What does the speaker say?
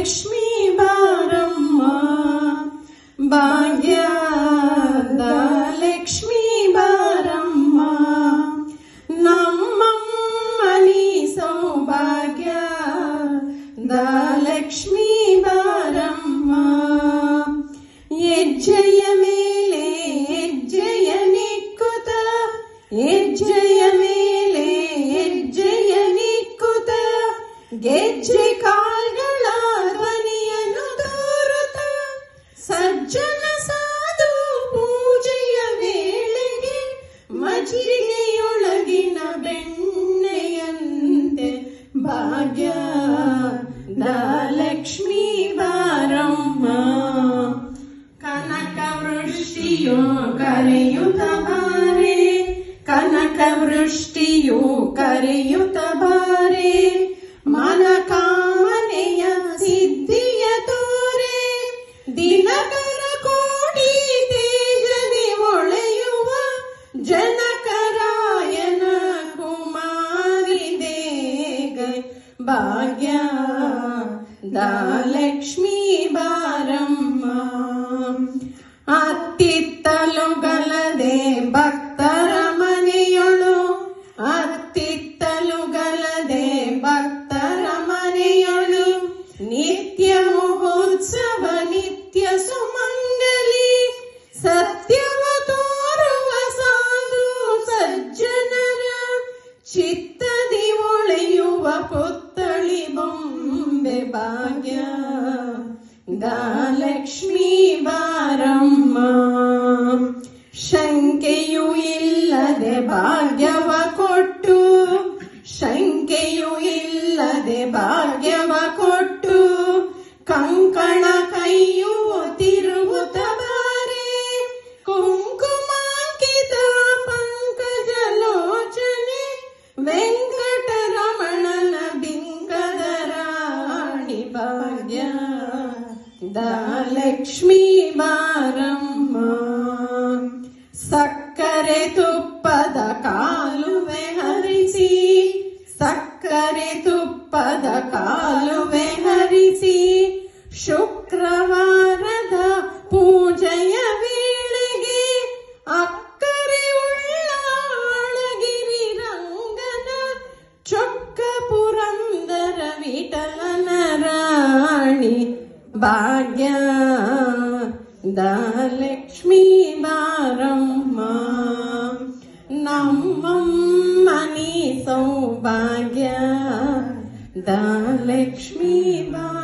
ಲಕ್ಷ್ಮೀ ಬಾರಮ್ಮ ಭಾಗ್ಯದ ಲಕ್ಷ್ಮೀ ಬಾರಮ್ಮ ನಮ್ಮಮ್ಮನಿ ಸೌಭಾಗ್ಯದ ಲಕ್ಷ್ಮೀ ಬಾರಮ್ಮ ಹೆಜ್ಜೆಯ ಮೇಲೆ ಹೆಜ್ಜೆಯ ನಿಕ್ಕುತ ಹೆಜ್ಜೆಯ ಮೇಲೆ ಹೆಜ್ಜೆಯ ನಿಕ್ಕುತ ಗೆಜ್ಜೆ ಕಾಲ್ಗಳ ಧ್ವನಿಯನ್ನು ತೋರುತ್ತ ಸಜ್ಜನ ಸಾಧು ಪೂಜೆಯ ವೇಳೆಗೆ ಮಜ್ಜಿಗೆಯೊಳಗಿನ ಬೆಣ್ಣೆಯಂತೆ ಭಾಗ್ಯದ ಲಕ್ಷ್ಮೀ ಬಾರಮ್ಮ ಕನಕ ವೃಷ್ಟಿಯು ಕರೆಯುತ್ತ ಬಾರೆ ಕನಕ ವೃಷ್ಟಿಯು ಕರೆಯುತ್ತ ಬಾರೆ ಮನ ಕಾಮನೆಯ ಸಿದ್ಧಿಯ ತೋರೆ ದಿನಕರ ಕೋಟಿ ತೇಜದಿ ಒಳೆಯುವ ಜನಕರಾಯನ ಕುಮಾರಿ ದೇಗ ಭಾಗ್ಯದ ಲಕ್ಷ್ಮೀ ಬಾರಮ್ಮ ಅತ್ತಿತ್ತಲು ಗಲದೆ ಭಕ್ತರ ಮನೆಯೊಳು ಅತ್ತಿತ್ತಲು ಗಲದೆ ಭಕ್ತರ ಮನೆಯೊಳು ನಿತ್ಯ ಮಹೋತ್ಸವ ನಿತ್ಯ ಸುಮಂಗಲಿ ಸತ್ಯವ ತೋರುವ ಸಾಧು ಸಜ್ಜನರ ಚಿತ್ತದಿ ಒಳೆಯುವ ಪುತ್ಥಳಿ ಬೊಂಬೆ ಭಾಗ್ಯದ ಲಕ್ಷ್ಮೀ ಬಾರಮ್ಮ ಶಂಕೆಯೂ ಇಲ್ಲದೆ ಭಾಗ್ಯವ ಕೊಟ್ಟು ಶಂಕೆಯೂ ಇಲ್ಲದೆ ಭಾಗ್ಯವ ಕೊಟ್ಟು ಕಂಕಣ ಕೈಯು ತಿರುಗುತ್ತ ಬಾರೆ ಕುಂಕುಮಾಂಕಿತ ಪಂಕಜ ಲೋಚನೆ ವೆಂಕಟರಮಣನ ಬಿಂಕದ ರಾಣಿ ಭಾಗ್ಯದ ಲಕ್ಷ್ಮೀ ಬಾರಮ್ಮ ಸಕ್ಕರೆ ತುಪ್ಪದ ಕಾಲುವೆ ಹರಿಸಿ ಸಕ್ಕರೆ ತುಪ್ಪದ ಕಾಲುವೆ ಹರಿಸಿ ಶುಕ್ರವಾರದ ಪೂಜೆಯ ವೇಳೆಗೆ ಅಕ್ಕರೆ ಉಳ್ಳ ಅಳಗಿರಿ ರಂಗನ ಚೊಕ್ಕ ಪುರಂದರ ವಿಠಲನ ರಾಣಿ ಭಾಗ್ಯದ ಲಕ್ಷ್ಮೀ ಬಾರಮ್ಮ ನಮ್ಮಮ್ಮನಿ ಸೌಭಾಗ್ಯದ ಲಕ್ಷ್ಮೀ ಬಾರಮ್ಮ